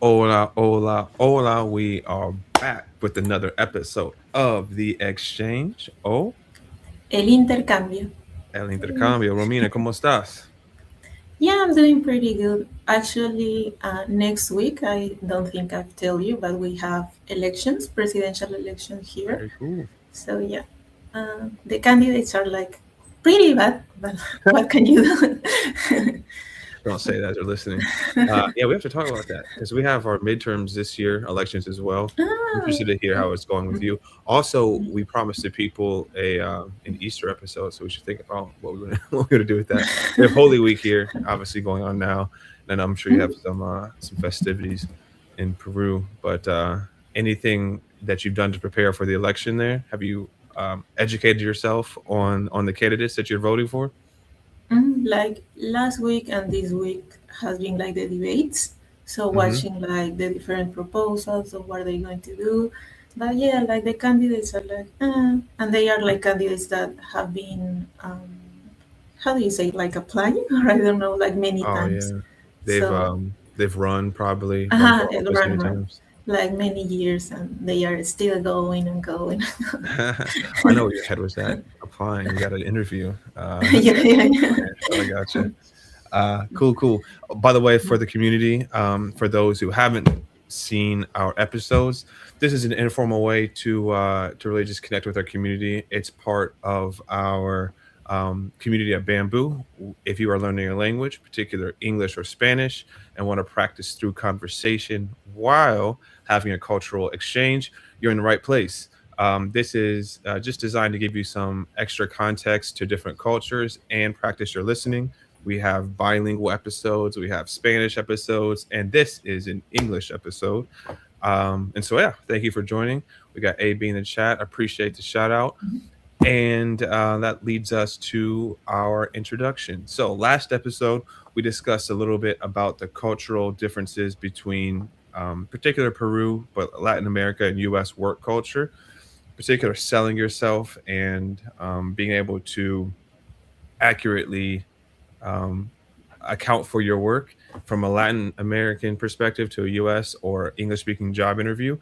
Hola, hola, hola. We are back with another episode of The Exchange. Oh, El intercambio. el intercambio. Romina, ¿cómo estás? Yeah, I'm doing pretty good. Actually, next week, I don't think I've told you, but we have elections, presidential elections here. Very cool. So, yeah, the candidates are like pretty bad, but what can you do? Don't say that, they're listening. Yeah, we have to talk about that because we have our midterms this year, elections as well. ah, Interested to hear how it's going with you. Also, we promised the people an Easter episode, so we should think about what we're gonna what we're gonna do with that. We have Holy Week here, obviously going on now, and I'm sure you have some festivities in Peru. But anything that you've done to prepare for the election there? Have you educated yourself on the candidates that you're voting for? like last week and this week has been like the debates. So Mm-hmm. watching like the different proposals of what they're going to do. But yeah, like the candidates are like, and they are like candidates that have been, how do you say, like applying or I don't know, like many Oh times. yeah, So, they've run probably run for it office many run times. like many years and they are still going and going. I know where your head was at applying. You got an interview. Yeah, yeah, yeah. I gotcha. Cool, cool. By the way, for the community, for those who haven't seen our episodes, this is an informal way to really just connect with our community. It's part of our community at Bamboo. If you are learning a language, particular English or Spanish, and want to practice through conversation while having a cultural exchange, you're in the right place. This is just designed to give you some extra context to different cultures and practice your listening. We have bilingual episodes, we have Spanish episodes, and this is an English episode. And so, yeah, thank you for joining. We got AB in the chat. Appreciate the shout out. And that leads us to our introduction. So, last episode, we discussed a little bit about the cultural differences between particular Peru, but Latin America and US work culture, particular selling yourself and being able to accurately um, account for your work from a Latin American perspective to a US or English speaking job interview.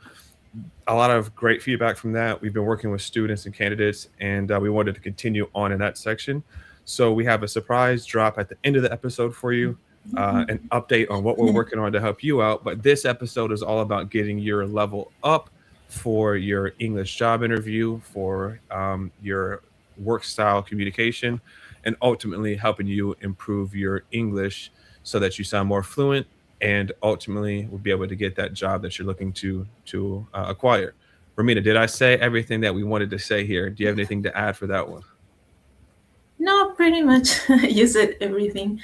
A lot of great feedback from that. We've been working with students and candidates, and we wanted to continue on in that section. So we have a surprise drop at the end of the episode for you, an update on what we're working on to help you out. But this episode is all about getting your level up for your English job interview, for your work style communication, and ultimately helping you improve your English so that you sound more fluent and ultimately will be able to get that job that you're looking to acquire. Ramita, did I say everything that we wanted to say here? Do you have anything to add for that one? No, pretty much you said everything.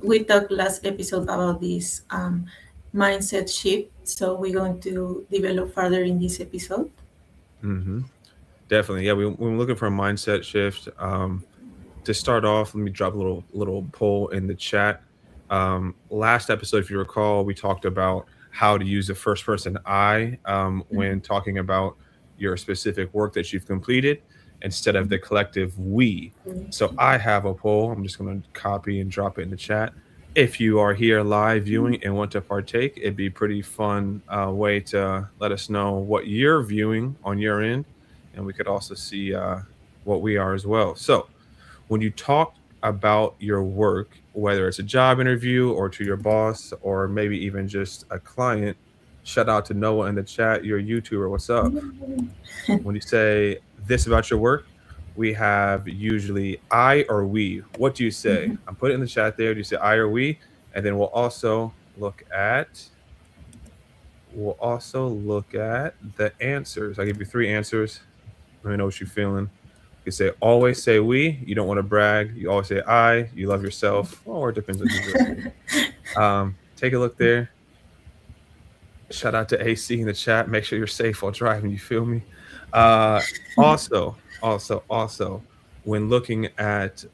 We talked last episode about this mindset shift, so we're going to develop further in this episode. Hmm. Definitely, yeah. We're looking for a mindset shift. To start off, let me drop a little poll in the chat. Last episode, if you recall, we talked about how to use the first person I when talking about your specific work that you've completed instead of the collective we. So I have a poll. I'm just going to copy and drop it in the chat. If you are here live viewing and want to partake, it'd be a pretty fun way to let us know what you're viewing on your end, and we could also see what we are as well. So when you talk about your work, whether it's a job interview or to your boss or maybe even just a client, shout out to Noah in the chat. You're a YouTuber. What's up? When you say this about your work, we have usually I or we. What do you say? I'm putting it in the chat there. Do you say I or we? And then we'll also look at the answers. I give you three answers. Let me know what you're feeling. You say always say we. You don't want to brag. You always say I. You love yourself, or it depends on who's listening. Take a look there. Shout out to AC in the chat. Make sure you're safe while driving. You feel me? Uh, also, when looking at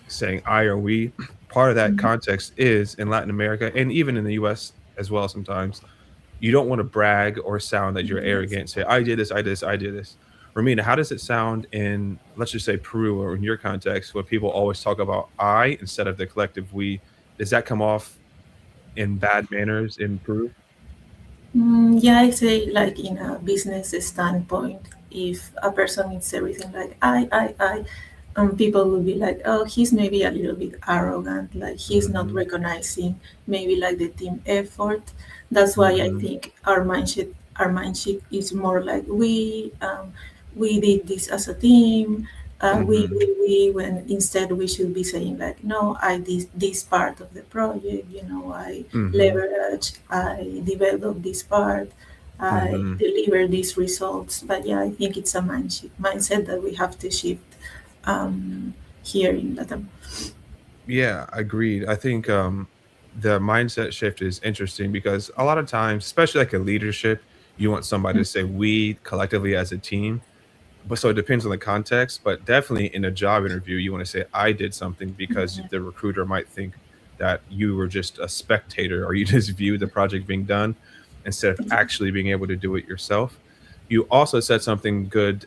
saying I or we, part of that context is in Latin America and even in the U.S. as well. Sometimes you don't want to brag or sound that you're Yes. arrogant. Say I did this, I did this, I did this. Romina, how does it sound in, let's just say, Peru or in your context, where people always talk about I instead of the collective we? Does that come off? in bad manners improve? Yeah, I say like in a business standpoint, if a person needs everything like people will be like, oh, he's maybe a little bit arrogant, like he's not Hmm. recognizing maybe like the team effort. That's why I Hmm. think our mindset is more like we did this as a team. Hmm. When instead we should be saying like, no, I did this part of the project, I Hmm. leverage, I develop this part, I Hmm. deliver these results. But yeah, I think it's a mindset that we have to shift here in Latam. Yeah, agreed. I think the mindset shift is interesting because a lot of times, especially like a leadership, you want somebody to say we collectively as a team. But so it depends on the context, but definitely in a job interview, you want to say I did something because the recruiter might think that you were just a spectator or you just viewed the project being done instead of actually being able to do it yourself. You also said something good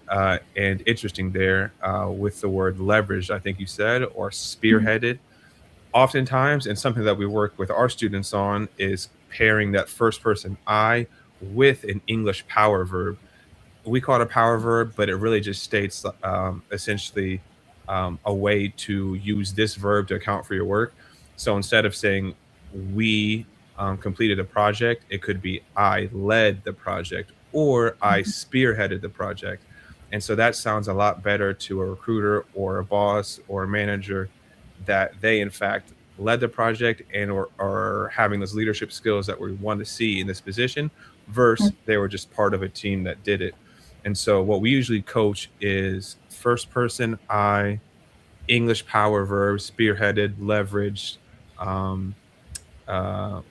and interesting there with the word leverage, I think you said, or spearheaded. Oftentimes, and something that we work with our students on is pairing that first person I with an English power verb. We call it a power verb, but it really just states essentially a way to use this verb to account for your work. So instead of saying we completed a project, it could be I led the project or I spearheaded the project. And so that sounds a lot better to a recruiter or a boss or a manager that they, in fact, led the project and or are having those leadership skills that we want to see in this position versus they were just part of a team that did it. And so what we usually coach is first person I, English power verbs, spearheaded, leveraged, um,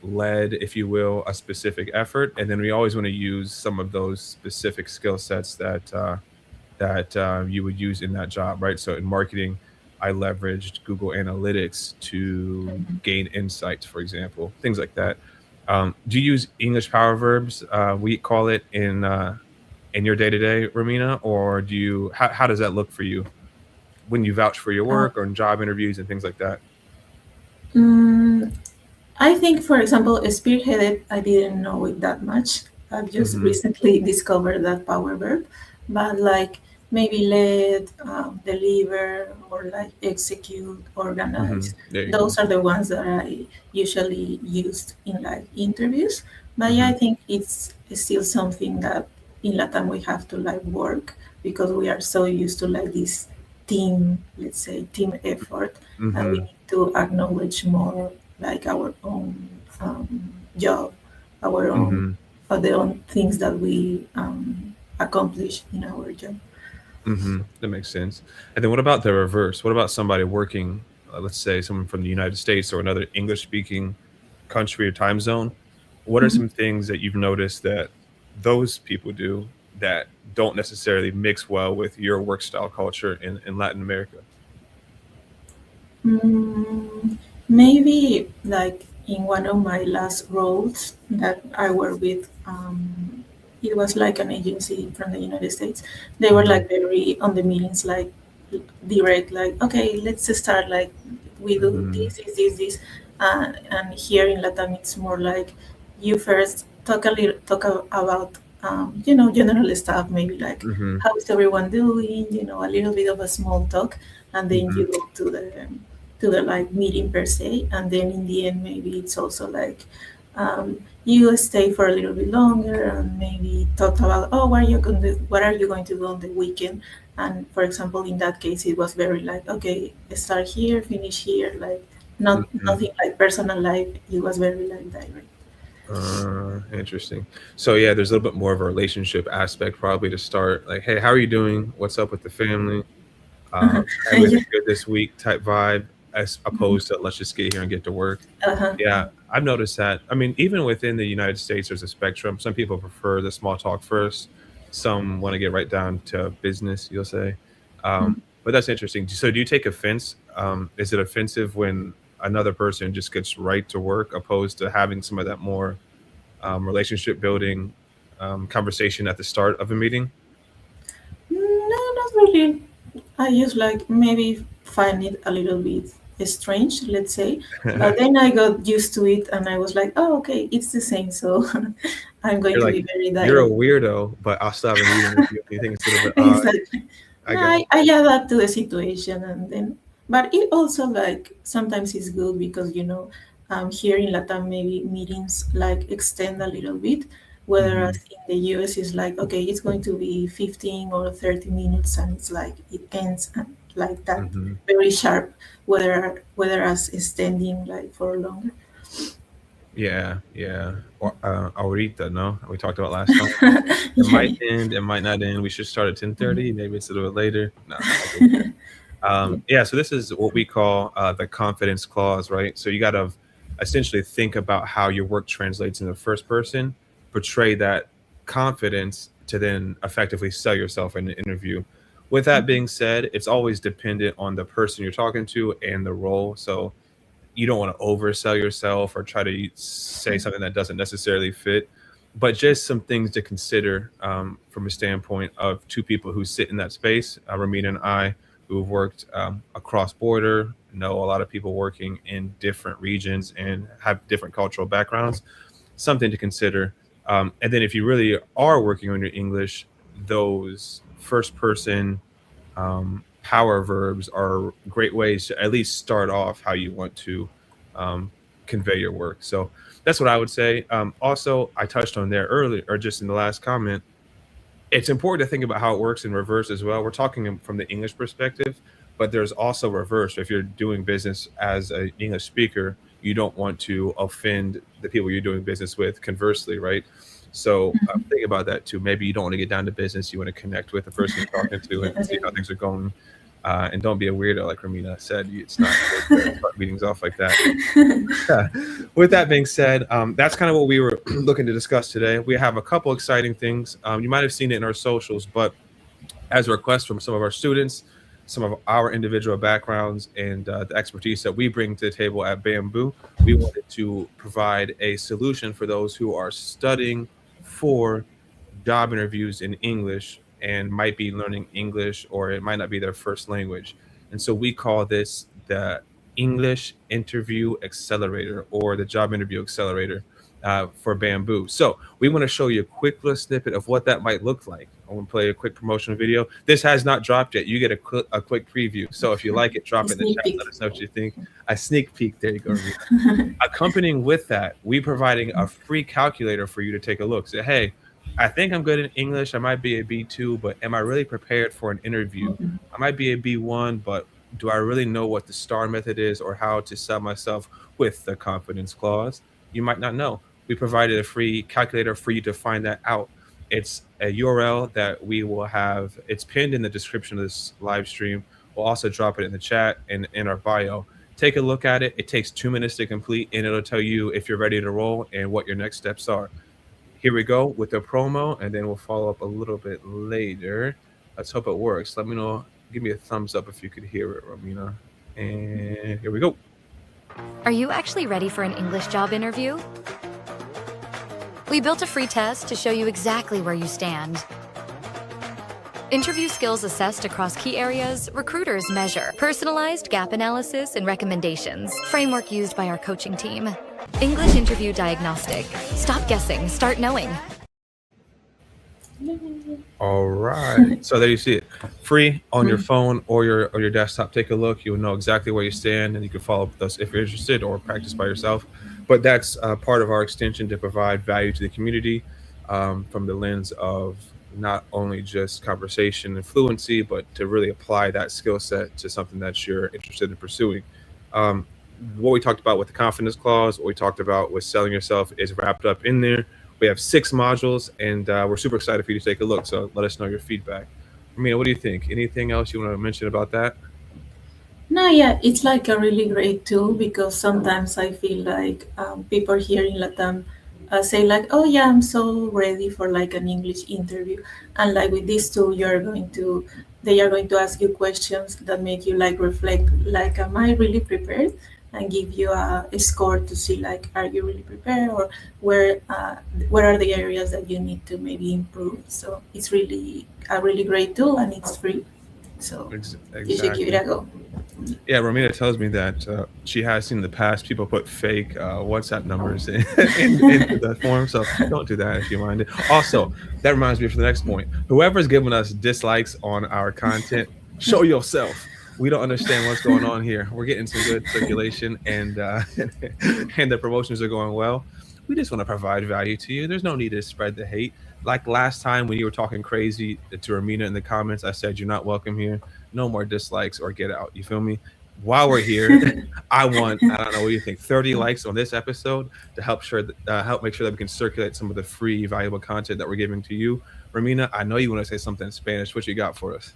led, if you will, a specific effort. And then we always want to use some of those specific skill sets that you would use in that job, right? So in marketing, I leveraged Google Analytics to gain insights, for example, things like that. Do you use English power verbs? We call it in your day to day, Romina, or do you? How does that look for you when you vouch for your Uh, work or in job interviews and things like that? mm, I think, for example, spearheaded, I didn't know it that much. I've just Hmm. recently discovered that power verb, but like maybe lead, deliver, or like execute, Hmm. organize. There you go. Those are the ones that I usually used in like interviews. But yeah, Hmm. I think it's still something that in Latam we have to like work because we are so used to like this team, let's say team effort, and we Hmm. need to acknowledge more like our own job, our own Hmm. the own things that we accomplish in our job. Hmm. That makes sense. And then what about the reverse? What about somebody working, let's say someone from the United States or another English speaking country or time zone? What are Mhm. some things that you've noticed that those people do that don't necessarily mix well with your work style culture in Latin America? Mm, maybe like in one of my last roles that I worked with, it was like an agency from the United States. They were Hmm. like very on the meetings, like direct, like okay, let's start. Like we do Hmm. this, and here in Latam, it's more like you first about general stuff, maybe like Hmm. how is everyone doing, a little bit of a small talk, and then Hmm. you go to the like meeting per se, and then in the end maybe it's also like you stay for a little bit longer and maybe talk about, oh, what are you going to do on the weekend. And for example, in that case it was very like, okay, start here, finish here, like not Hmm. nothing like personal life. It was very like direct. Interesting. So yeah, there's a little bit more of a relationship aspect probably to start. Like, hey, how are you doing? What's up with the family? Yeah. Everything good this week type vibe, as opposed to let's just get here and get to work. Uh-huh. Yeah, I've noticed that. I mean, even within the United States, there's a spectrum. Some people prefer the small talk first. Some want to get right down to business, you'll say. But that's interesting. So, do you take offense? Is it offensive when another person just gets right to work, opposed to having some of that more relationship building conversation at the start of a meeting? No, not really. I use like maybe find it a little bit strange, let's say. But then I got used to it and I was like, oh, okay, it's the same. So I'm going You're to like, be very you're a direct. weirdo, but I'll still have a meeting with you. You think it's a little bit odd. Exactly. I No, got I adapt to the situation, and then, but it also like sometimes it's good because here in Latam maybe meetings like extend a little bit, you. whereas in the US it's like okay, it's going to be 15 or 30 minutes, and it's like it ends like that, Hmm. very sharp. Whether as extending like for longer. Yeah, yeah. Or ahorita, no? We talked about last time. It Yeah, might yeah. end, it might not end. We should start at 10:30. Mhm. Maybe it's a little bit later. No, I get that. Yeah. Yeah, so this is what we call the confidence clause, right? So you got to essentially think about how your work translates in the first person, portray that confidence to then effectively sell yourself in an interview. With that being said, it's always dependent on the person you're talking to and the role. So you don't want to oversell yourself or try to say something that doesn't necessarily fit, but just some things to consider from a standpoint of two people who sit in that space, Ramina and I, who have worked across border, know a lot of people working in different regions and have different cultural backgrounds. Something to consider. And then if you really are working on your English, those first person power verbs are great ways to at least start off how you want to um, convey your work. So that's what I would say. Also, I touched on there earlier, or just in the last comment, it's important to think about how it works in reverse as well. We're talking from the English perspective, but there's also reverse. If you're doing business as an English speaker, you don't want to offend the people you're doing business with. Conversely, right? So think about that too. Maybe you don't want to get down to business. You want to connect with the person you're talking to Yeah, and see yeah. how things are going. And don't be a weirdo, like Ramina said. It's not good to start meetings off like that. With that being said, that's kind of what we were looking to discuss today. We have a couple exciting things. You might have seen it in our socials, but as a request from some of our students, some of our individual backgrounds, and the expertise that we bring to the table at Bammbuu, we wanted to provide a solution for those who are studying for job interviews in English and might be learning English or it might not be their first language. And so we call this the English Interview Accelerator or the Job Interview Accelerator for Bammbuu. So we want to show you a quick little snippet of what that might look like. I want to play a quick promotional video. This has not dropped yet. You get a quick preview. So if you like it, drop it in the Sneak chat. peek. Let us know what you think. A sneak peek. There you go, Rita. Accompanying with that, we providing a free calculator for you to take a look. Say, hey, I think I'm good in English. I might be a B2, but am I really prepared for an interview? Mhm. I might be a B1, but do I really know what the STAR method is or how to sell myself with the confidence clause? You might not know. We provided a free calculator for you to find that out. It's a URL that we will have. It's pinned in the description of this live stream. We'll also drop it in the chat and in our bio. Take a look at it. It takes 2 minutes to complete, and it'll tell you if you're ready to roll and what your next steps are. Here we go with the promo, and then we'll follow up a little bit later. Let's hope it works. Let me know. Give me a thumbs up if you could hear it, Romina. And here we go. Are you actually ready for an English job interview? We built a free test to show you exactly where you stand. Interview skills assessed across key areas, recruiters measure. Personalized gap analysis and recommendations. Framework used by our coaching team. English interview diagnostic. Stop guessing, start knowing. All right. So there you see it. Free on your phone or your desktop. Take a look. You'll know exactly where you stand, and you can follow up with us if you're interested or practice by yourself. But that's part of our extension to provide value to the community from the lens of not only just conversation and fluency, but to really apply that skill set to something that you're interested in pursuing. Um, what we talked about with the confidence clause, what we talked about with selling yourself is wrapped up in there. We have 6 modules, and we're super excited for you to take a look. So let us know your feedback. Amina, what do you think? Anything else you want to mention about that? No, yeah, it's like a really great tool because sometimes I feel like people here in Latam say like, "Oh yeah, I'm so ready for like an English interview," and like with this tool, they are going to ask you questions that make you like reflect, like, "Am I really prepared?" and give you a score to see like, "Are you really prepared?" or where are the areas that you need to maybe improve. So it's really a really great tool and it's free. So you should give it Exactly. a go. Yeah, Romina tells me that she has seen in the past people put fake WhatsApp numbers into the form, so don't do that if you mind it. Also, that reminds me for the next point. Whoever's giving us dislikes on our content, show yourself. We don't understand what's going on here. We're getting some good circulation, and and the promotions are going well. We just want to provide value to you. There's no need to spread the hate. Like last time when you were talking crazy to Romina in the comments, I said you're not welcome here. No more dislikes or get out. You feel me? While we're here, I don't know what you think, 30 likes on this episode to help make sure that we can circulate some of the free valuable content that we're giving to you. Romina, I know you want to say something in Spanish. What you got for us?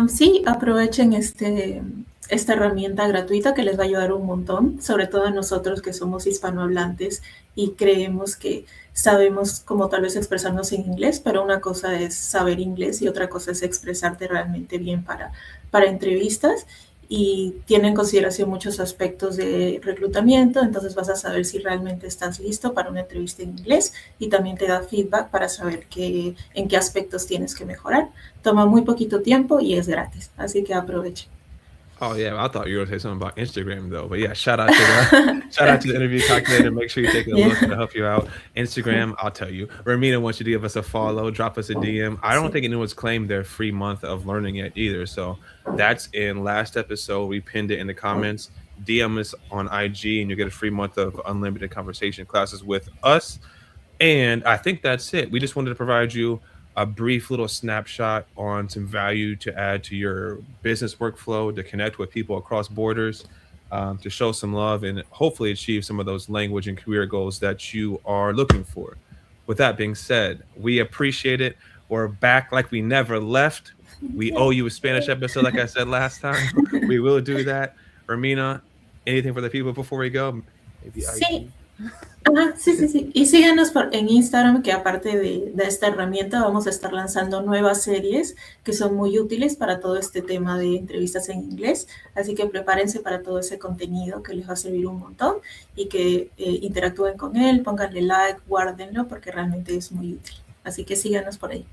Sí, aprovechen esta herramienta gratuita que les va a ayudar un montón, sobre todo a nosotros que somos hispanohablantes y creemos que sabemos como tal vez expresarnos en inglés, pero una cosa es saber inglés y otra cosa es expresarte realmente bien para entrevistas y tiene en consideración muchos aspectos de reclutamiento, entonces vas a saber si realmente estás listo para una entrevista en inglés y también te da feedback para saber en qué aspectos tienes que mejorar. Toma muy poquito tiempo y es gratis, así que aprovechen. Oh yeah, I thought you were gonna say something about Instagram though. But yeah, shout out to the shout out to the interview calculator. Make sure you take a look. Yeah. It'll help you out. Instagram, I'll tell you. Ramina wants you to give us a follow, drop us a DM. I don't think anyone's claimed their free month of learning yet either. So that's in last episode. We pinned it in the comments. DM us on IG and you get a free month of unlimited conversation classes with us. And I think that's it. We just wanted to provide you a brief little snapshot on some value to add to your business workflow, to connect with people across borders, to show some love, and hopefully achieve some of those language and career goals that you are looking for. With that being said, we appreciate it. We're back like we never left. We owe you a Spanish episode, like I said last time. We will do that. Romina, anything for the people before we go? Maybe Sí, IG. sí. Y síganos en Instagram, que aparte de esta herramienta vamos a estar lanzando nuevas series que son muy útiles para todo este tema de entrevistas en inglés. Así que prepárense para todo ese contenido que les va a servir un montón y que interactúen con él, pónganle like, guárdenlo porque realmente es muy útil. Así que síganos por ahí.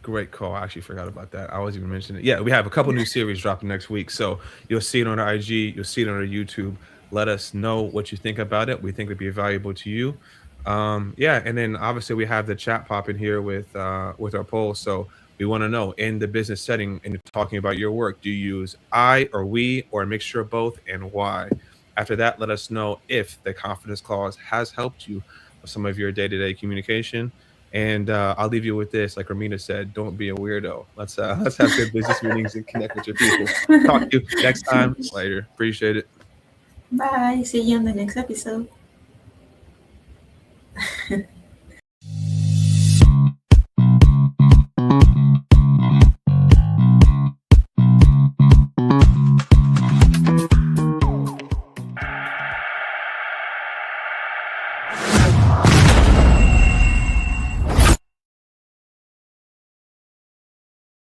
Great call. I actually forgot about that. I was even mentioning it. Yeah, we have a couple new series dropping next week. So you'll see it on our IG, you'll see it on our YouTube. Let us know what you think about it. We think it'd be valuable to you. Yeah, and then obviously we have the chat popping here with our poll. So we want to know in the business setting and talking about your work, do you use I or we or a mixture of both and why? After that, let us know if the confidence clause has helped you with some of your day-to-day communication. And I'll leave you with this. Like Ramina said, don't be a weirdo. Let's have good business meetings and connect with your people. Talk to you next time. Later. Appreciate it. Bye. See you in the next episode.